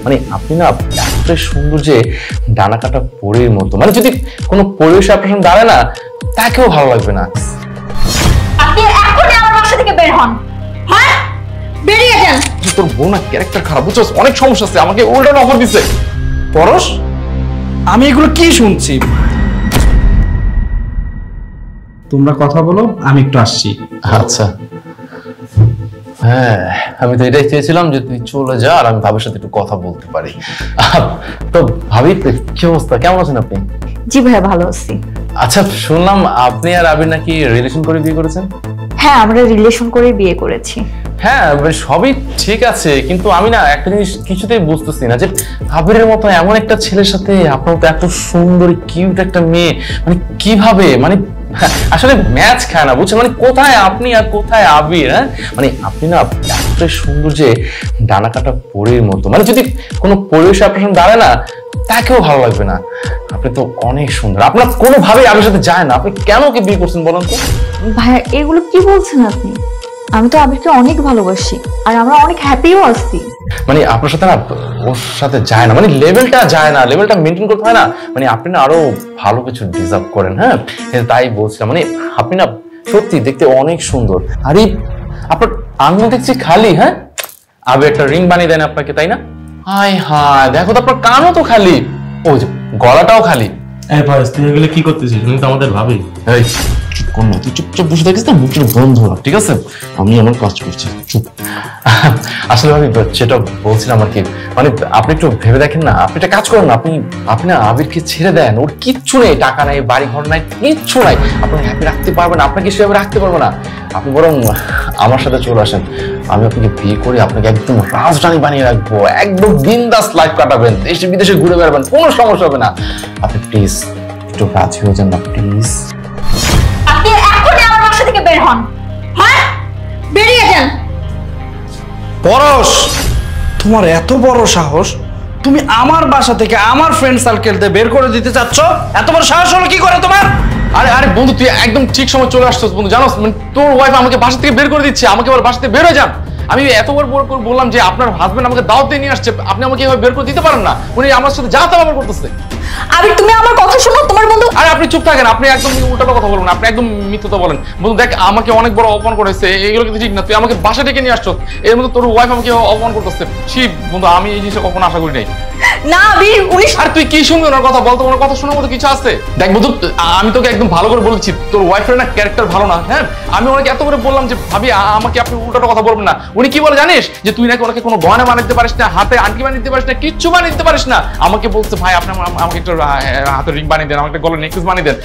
মানে আপনি না এতটাই সুন্দর যে ডানা কাটা পরীর মতো, মানে যদি কোনো পরিবেশে আপনার সঙ্গে দাঁড়ায় না তাকেও ভালো লাগবে না। আপনি এখনই আমার বাসা থেকে বের হন। হ্যাঁ, বেরিয়ে যান। তোর বউ না ক্যারেক্টার খারাপ, বুঝছস, অনেক সমস্যা আছে, আমাকে উল্টানো অফার দিছে। পরশ, আমি এগুলো কি শুনছি? তোমরা কথা বলো, আমি একটু আসছি। আচ্ছা, হ্যাঁ আমি তো এটাই চেয়েছিলাম যে তুই চলে যা আর আমি ভাবির সাথে একটু কথা বলতে পারি। তো ভাবি, কি অবস্থা, কেমন আছেন আপনি? জি ভাইয়া, ভালো আছি। আচ্ছা, শুনলাম আপনি আর আবির নাকি রিলেশন করে বিয়ে করেছেন? হ্যাঁ, আমরা রিলেশন করে বিয়ে করেছি। হ্যাঁ সবই ঠিক আছে, কিন্তু আমি না একটা জিনিস কিছুতেই বুঝতেছি না যে আবিরের মতো এমন একটা ছেলের সাথে আপনার মতো এত সুন্দর কিউট একটা মেয়ে মানে কিভাবে, মানে আসলে ম্যাচ খায় না, বুঝছেন? মানে কোথায় আপনি আর কোথায় আবির? হ্যাঁ, মানে আপনি না এতটাই সুন্দর যে ডানা কাটা পরীর মতো, মানে যদি কোনো পরিবেশে আপনার সঙ্গে দাঁড়ায় না তাকেও ভালো লাগবে না। আপনি তো অনেক সুন্দর, আপনার কোনোভাবেই আবির সাথে যায় না। আপনি কেন ওকে বিয়ে করছেন বলেন তো? ভাইয়া এগুলো কি বলছেন আপনি? আমি তো আবিরকে অনেক ভালোবাসি আর আমরা অনেক হ্যাপিও আছি। মানে আপনার সাথে না ওর সাথে যায় না, মানে লেভেলটা যায় না, লেভেলটা মেনটেন করতে হয় না। মানে আপনি না আরো ভালো কিছু ডিজার্ভ করেন। হ্যাঁ, তাই বলছিলাম, মানে আপনি না সত্যি দেখতে অনেক সুন্দর। আরে আপনার আঙুল দেখছি খালি। হ্যাঁ, আবে একটা রিং বানিয়ে দেন আপনাকে, তাই না? হায় হায়, দেখো তো আপনার কানও তো খালি, ওই যে গলাটাও খালি। এই ভাই, তুই এগুলো কি করতেছিস? তুমি তো আমাদের ভাবি। এই চুপ কর না, তুই চুপচাপ বসে থাকিস না, মুখটা বন্ধ রাখ, ঠিক আছে? আমি আমার কাজ করছি, চুপ। আসলে ভাবি যেটা বলছিলাম আর কি, মানে আপনি একটু ভেবে দেখেন না, আপনি একটা কাজ করেন না, আপনি না আবিরকে ছেড়ে দেন। ওর কিচ্ছু নেই, টাকা নাই, বাড়ি ঘর নাই, কিচ্ছু নাই, আপনাকে হ্যাপি রাখতে পারবে না, আপনাকে সেভাবে রাখতে পারবে না। আপনি বরং আমার সাথে চলে আসেন, আমি আপনাকে বিয়ে করে আপনাকে একদম রাজরানী বানিয়ে রাখবো, একদম বিন্দাস লাইফ কাটাবেন, দেশে বিদেশে ঘুরে বেড়াবেন, কোনো সমস্যা হবে না। আপনি প্লিজ একটু রাজি হয়ে যান না, প্লিজ। আপনি এখনই আমার বাসা থেকে বের হন। হ্যাঁ, বেরিয়ে যান। পরশ, তোমার এত বড় সাহস, তুমি আমার বাসা থেকে আমার ফ্রেন্ড সার্কেলতে বের করে দিতে চাচ্ছ? এত বড় সাহস হলো কি করে তোমার? আরে আরে বন্ধু, তুই একদম ঠিক সময় চলে আসছিস বন্ধু, জানোস মানে তোর ওয়াইফ আমাকে বাসা থেকে বের করে দিচ্ছে, আমাকে আবার বাসা থেকে বের হয়ে যান। আমি এতবার বললাম যে আপনার হাজবেন্ড আমাকে দাওয়াত দিয়ে নিয়ে আসছে, আপনি আমাকে এভাবে বের করে দিতে পারেন না। উনি আমার সাথে যা তা ব্যবহার করতেছে। আবির, তুমি আমার কথা শোনো, তোমার বন্ধু। আরে আপনি চুপ থাকেন, আপনি একদম উল্টাটা কথা বলবেন, আপনি একদম মিথ্যা বলেন। বন্ধু দেখ, আমাকে অনেক বড় অপমান করেছে, এগুলো কিন্তু ঠিক না। তুই আমাকে বাসা ডেকে নিয়ে আসছো, এর মধ্যে তোর ওয়াইফ আমাকে অপমান করতেছে। ছি বন্ধু, আমি এই জিনিসটা কখনো আশা করি নাই। না আবির, উনি। আর তুই কি শুনবি ওনার কথা? বলতো, ওনার কথা শোনার মতো কিছু আছে? দেখ বন্ধু, আমি তোকে একদম ভালো করে বলেছি, তোর ওয়াইফের না ক্যারেক্টার ভালো না। হ্যাঁ, আমি ওনাকে এত করে বললাম যে ভাবি আমাকে আপনি উল্টাটা কথা বলবেন না। উনি কি বলে জানিস? যে তুই নাকি ওনাকে কোনো গয়না বানাতে পারিস না, হাতে আংটি বানাতে পারিস না, কিচ্ছু বানাতে পারিস না। আমাকে বলছে ভাই আপনি আমাকে একটা হাতে রিং বানিয়ে দেন, আমাকে একটা গলার নেকলেস বানিয়ে দেন।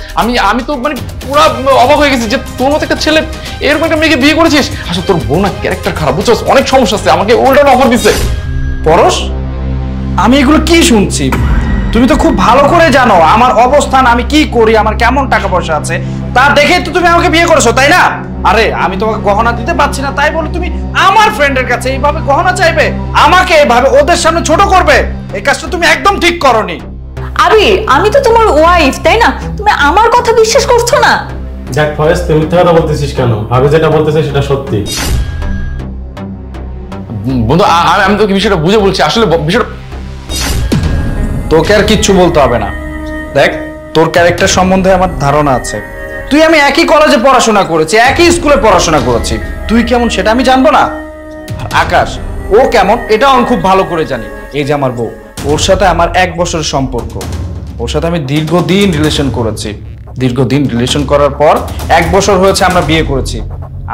আমি তো মানে পুরো অবাক হয়ে গেছি যে তোর মতো একটা ছেলে এরকম একটা মেয়েকে বিয়ে করেছিস। আসলে তোর বউ না ক্যারেক্টার খারাপ, বুঝছস, অনেক সমস্যা আছে, আমাকে উল্টানো অফার দিছে। পরশ, আমি এগুলো কি শুনছি? তুমি তো খুব ভালো করে জানো আমার অবস্থান, আমি কি করি, আমার কেমন টাকা পয়সা আছে, তা দেখে তো তুমি আমাকে বিয়ে করেছো, তাই না? আরে আমি তোমাকে গহনা দিতে পারছি না, তাই বলে তুমি আমার ফ্রেন্ডের কাছে এইভাবে গহনা চাইবে, আমাকে এইভাবে ওদের সামনে ছোট করবে? এই কাজটা তুমি একদম ঠিক করনি। আবির, আমি তো তোমার ওয়াইফ, তাই না? তুমি আমার কথা বিশ্বাস করছো না? দেখ ফয়েজ, তুই মিথ্যা কথা বলতেছিস কেন? ভাবি যেটা বলতেছে সেটা সত্যি। বন্ধু আমি তোকে বিষয়টা বুঝে বলছি, আসলে বিষয়টা তোকে আর কিচ্ছু বলতে হবে না। দেখ, তোর ক্যারেক্টার সম্বন্ধে আমার ধারণা আছে। তুই আমি একই কলেজে পড়াশোনা করেছি, একই স্কুলে পড়াশোনা করেছি, তুই কেমন সেটা আমি জানবো না? আর আকাশ, ও কেমন এটাও আমি খুব ভালো করে জানি। এই যে আমার বউ, ওর সাথে আমার 1 বছরের সম্পর্ক, ওর সাথে আমি দীর্ঘদিন রিলেশন করেছি। দীর্ঘদিন রিলেশন করার পর 1 বছর হয়েছে আমরা বিয়ে করেছি।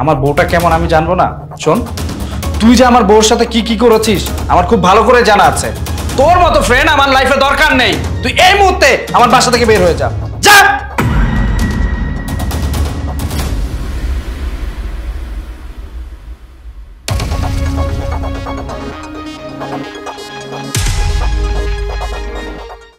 আমার বউটা কেমন আমি জানবো না? শোন, তুই যে আমার বউর সাথে কি কি করেছিস আমার খুব ভালো করে জানা আছে। তোর মতো ফ্রেন্ড আমার লাইফে দরকার নেই। তুই এই মুহূর্তে আমার বাসা থেকে বের হয়ে যা।